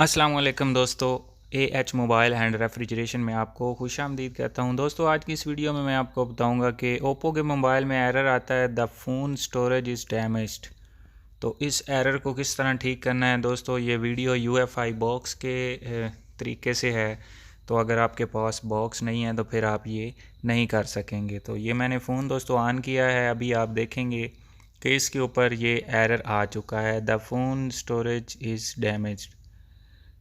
अस्सलाम वालेकुम दोस्तों, AH मोबाइल एंड रेफ्रिजरेशन में आपको खुशामदीद कहता हूं। दोस्तों आज की इस वीडियो में मैं आपको बताऊंगा कि ओप्पो के मोबाइल में एरर आता है the phone storage is damaged. तो इस एरर को किस तरह ठीक करना है दोस्तों, ये वीडियो UFI बॉक्स के तरीके से है। तो अगर आपके पास बॉक्स नहीं है तो फिर आप ये नहीं कर सकेंगे। तो ये मैंने फ़ोन दोस्तों ऑन किया है, अभी आप देखेंगे कि इसके ऊपर ये एरर आ चुका है, the phone storage is damaged.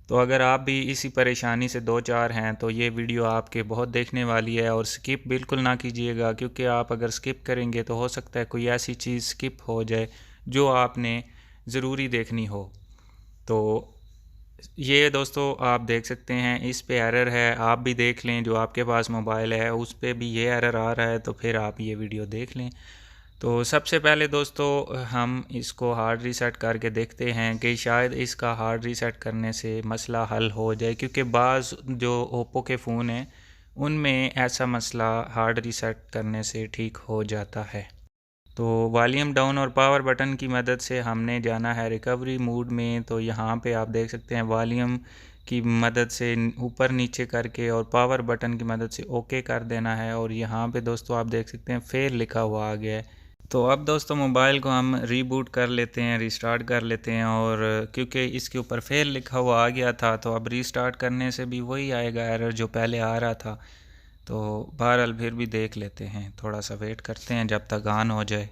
तो अगर आप भी इसी परेशानी से दो चार हैं तो ये वीडियो आपके बहुत देखने वाली है, और स्किप बिल्कुल ना कीजिएगा, क्योंकि आप अगर स्किप करेंगे तो हो सकता है कोई ऐसी चीज़ स्किप हो जाए जो आपने ज़रूरी देखनी हो। तो ये दोस्तों आप देख सकते हैं इस पे एरर है, आप भी देख लें, जो आपके पास मोबाइल है उस पे भी ये एरर आ रहा है, तो फिर आप ये वीडियो देख लें। तो सबसे पहले दोस्तों हम इसको हार्ड रीसेट करके देखते हैं कि शायद इसका हार्ड रीसेट करने से मसला हल हो जाए, क्योंकि बाज़ जो ओप्पो के फ़ोन हैं उनमें ऐसा मसला हार्ड रीसेट करने से ठीक हो जाता है। तो वॉल्यूम डाउन और पावर बटन की मदद से हमने जाना है रिकवरी मोड में। तो यहाँ पे आप देख सकते हैं वॉल्यूम की मदद से ऊपर नीचे करके और पावर बटन की मदद से ओके कर देना है, और यहाँ पे दोस्तों आप देख सकते हैं फेल लिखा हुआ आ गया है। तो अब दोस्तों मोबाइल को हम रीबूट कर लेते हैं, रीस्टार्ट कर लेते हैं, और क्योंकि इसके ऊपर फेल लिखा हुआ आ गया था तो अब रीस्टार्ट करने से भी वही आएगा एरर जो पहले आ रहा था। तो बहरहाल फिर भी देख लेते हैं, थोड़ा सा वेट करते हैं जब तक ऑन हो जाए।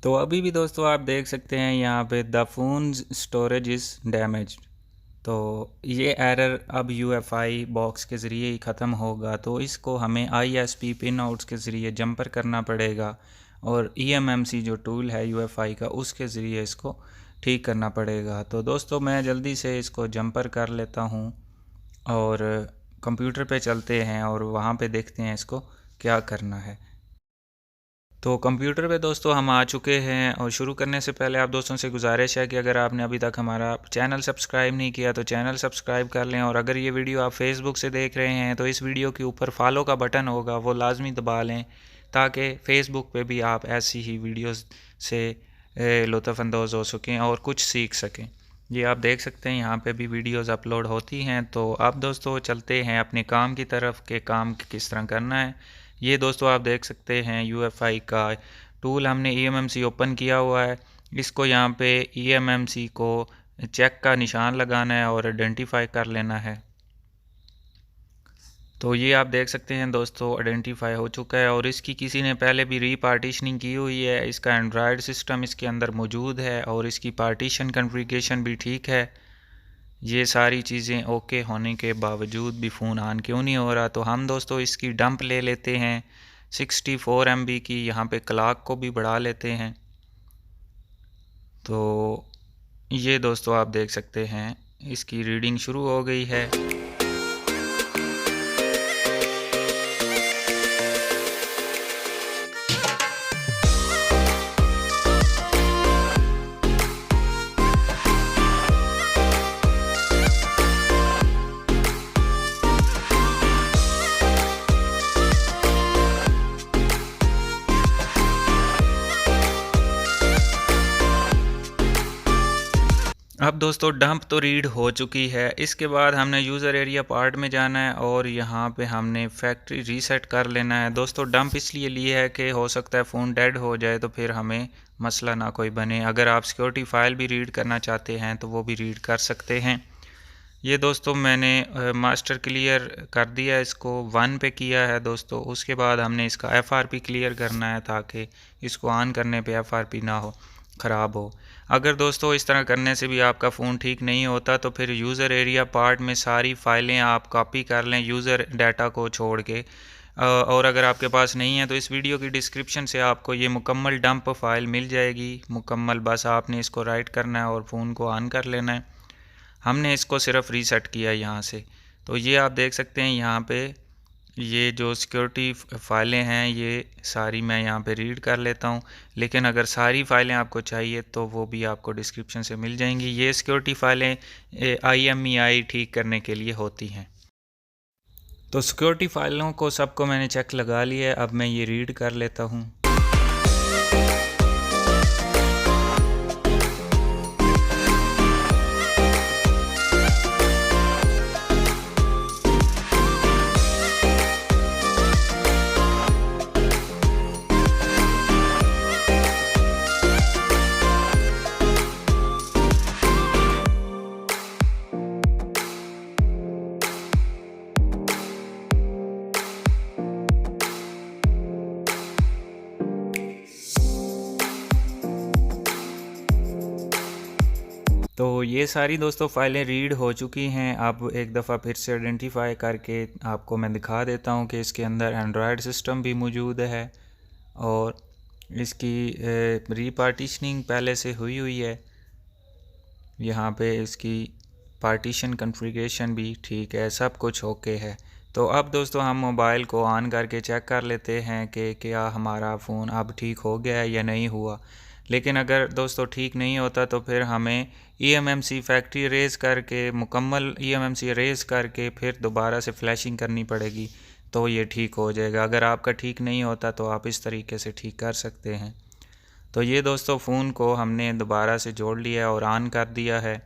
तो अभी भी दोस्तों आप देख सकते हैं यहाँ पे the phone storage is damaged. तो ये एरर अब UFI बॉक्स के ज़रिए ही ख़त्म होगा। तो इसको हमें ISP पिन आउट्स के ज़रिए जंपर करना पड़ेगा, और eMMC जो टूल है UFI का उसके ज़रिए इसको ठीक करना पड़ेगा। तो दोस्तों मैं जल्दी से इसको जंपर कर लेता हूँ, और कंप्यूटर पे चलते हैं और वहाँ पे देखते हैं इसको क्या करना है। तो कंप्यूटर पे दोस्तों हम आ चुके हैं, और शुरू करने से पहले आप दोस्तों से गुजारिश है कि अगर आपने अभी तक हमारा चैनल सब्सक्राइब नहीं किया तो चैनल सब्सक्राइब कर लें, और अगर ये वीडियो आप फेसबुक से देख रहे हैं तो इस वीडियो के ऊपर फॉलो का बटन होगा वो लाजमी दबा लें, ताकि फ़ेसबुक पे भी आप ऐसी ही वीडियोस से लुत्फ़अंदोज़ हो सकें और कुछ सीख सकें। ये आप देख सकते हैं यहाँ पे भी वीडियोस अपलोड होती हैं। तो अब दोस्तों चलते हैं अपने काम की तरफ के काम किस तरह करना है। ये दोस्तों आप देख सकते हैं UFI का टूल हमने eMMC ओपन किया हुआ है। इसको यहाँ पे eMMC को चेक का निशान लगाना है और आइडेंटिफाई कर लेना है। तो ये आप देख सकते हैं दोस्तों आइडेंटिफाई हो चुका है, और इसकी किसी ने पहले भी रीपार्टीशनिंग की हुई है। इसका एंड्रॉयड सिस्टम इसके अंदर मौजूद है, और इसकी पार्टीशन कॉन्फ़िगरेशन भी ठीक है। ये सारी चीज़ें ओके होने के बावजूद भी फ़ोन ऑन क्यों नहीं हो रहा। तो हम दोस्तों इसकी डंप ले लेते हैं 64 MB की, यहाँ पे क्लॉक को भी बढ़ा लेते हैं। तो ये दोस्तों आप देख सकते हैं इसकी रीडिंग शुरू हो गई है। अब दोस्तों डंप तो रीड हो चुकी है। इसके बाद हमने यूज़र एरिया पार्ट में जाना है, और यहाँ पे हमने फैक्ट्री रीसेट कर लेना है। दोस्तों डंप इसलिए लिए है कि हो सकता है फ़ोन डेड हो जाए तो फिर हमें मसला ना कोई बने। अगर आप सिक्योरिटी फ़ाइल भी रीड करना चाहते हैं तो वो भी रीड कर सकते हैं। ये दोस्तों मैंने मास्टर क्लियर कर दिया, इसको 1 पे किया है दोस्तों। उसके बाद हमने इसका FRP क्लियर करना है, ताकि इसको ऑन करने पे FRP ना हो, ख़राब हो। अगर दोस्तों इस तरह करने से भी आपका फ़ोन ठीक नहीं होता तो फिर यूज़र एरिया पार्ट में सारी फ़ाइलें आप कॉपी कर लें, यूज़र डाटा को छोड़ के। और अगर आपके पास नहीं है तो इस वीडियो की डिस्क्रिप्शन से आपको ये मुकम्मल डंप फाइल मिल जाएगी मुकम्मल। बस आपने इसको राइट करना है और फ़ोन को ऑन कर लेना है। हमने इसको सिर्फ रीसेट किया यहाँ से। तो ये आप देख सकते हैं यहाँ पे ये जो सिक्योरिटी फ़ाइलें हैं ये सारी मैं यहाँ पे रीड कर लेता हूँ, लेकिन अगर सारी फ़ाइलें आपको चाहिए तो वो भी आपको डिस्क्रिप्शन से मिल जाएंगी। ये सिक्योरिटी फ़ाइलें IMEI ठीक करने के लिए होती हैं। तो सिक्योरिटी फाइलों को सबको मैंने चेक लगा लिया है। अब मैं ये रीड कर लेता हूँ। तो ये सारी दोस्तों फाइलें रीड हो चुकी हैं। अब एक दफ़ा फिर से आइडेंटिफाई करके आपको मैं दिखा देता हूँ कि इसके अंदर एंड्रॉयड सिस्टम भी मौजूद है और इसकी रीपार्टीशनिंग पहले से हुई है। यहाँ पे इसकी पार्टीशन कॉन्फ़िगरेशन भी ठीक है, सब कुछ ओके है। तो अब दोस्तों हम मोबाइल को ऑन करके चेक कर लेते हैं कि क्या हमारा फ़ोन अब ठीक हो गया है या नहीं हुआ। लेकिन अगर दोस्तों ठीक नहीं होता तो फिर हमें eMMC फैक्ट्री रेज़ करके, मुकम्मल eMMC रेज़ करके फिर दोबारा से फ्लैशिंग करनी पड़ेगी, तो ये ठीक हो जाएगा। अगर आपका ठीक नहीं होता तो आप इस तरीके से ठीक कर सकते हैं। तो ये दोस्तों फ़ोन को हमने दोबारा से जोड़ लिया और ऑन कर दिया है।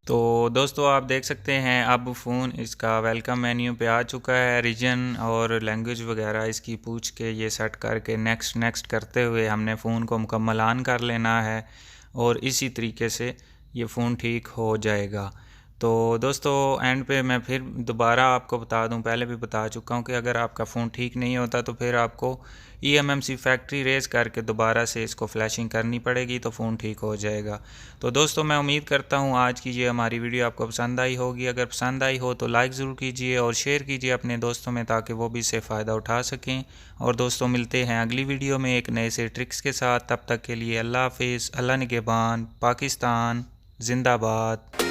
तो दोस्तों आप देख सकते हैं अब फ़ोन इसका वेलकम मेन्यू पे आ चुका है। रीजन और लैंग्वेज वगैरह इसकी पूछ के ये सेट करके नेक्स्ट करते हुए हमने फ़ोन को मुकम्मल ऑन कर लेना है और इसी तरीके से ये फ़ोन ठीक हो जाएगा। तो दोस्तों एंड पे मैं फिर दोबारा आपको बता दूं, पहले भी बता चुका हूं कि अगर आपका फ़ोन ठीक नहीं होता तो फिर आपको eMMC फैक्ट्री रेज़ करके दोबारा से इसको फ्लैशिंग करनी पड़ेगी, तो फ़ोन ठीक हो जाएगा। तो दोस्तों मैं उम्मीद करता हूं आज की ये हमारी वीडियो आपको पसंद आई होगी। अगर पसंद आई हो तो लाइक ज़रूर कीजिए और शेयर कीजिए अपने दोस्तों में, ताकि वो भी इससे फ़ायदा उठा सकें। और दोस्तों मिलते हैं अगली वीडियो में एक नए से ट्रिक्स के साथ। तब तक के लिए अल्लाह हाफिज़। अल्लाह निगहबान। पाकिस्तान जिंदाबाद।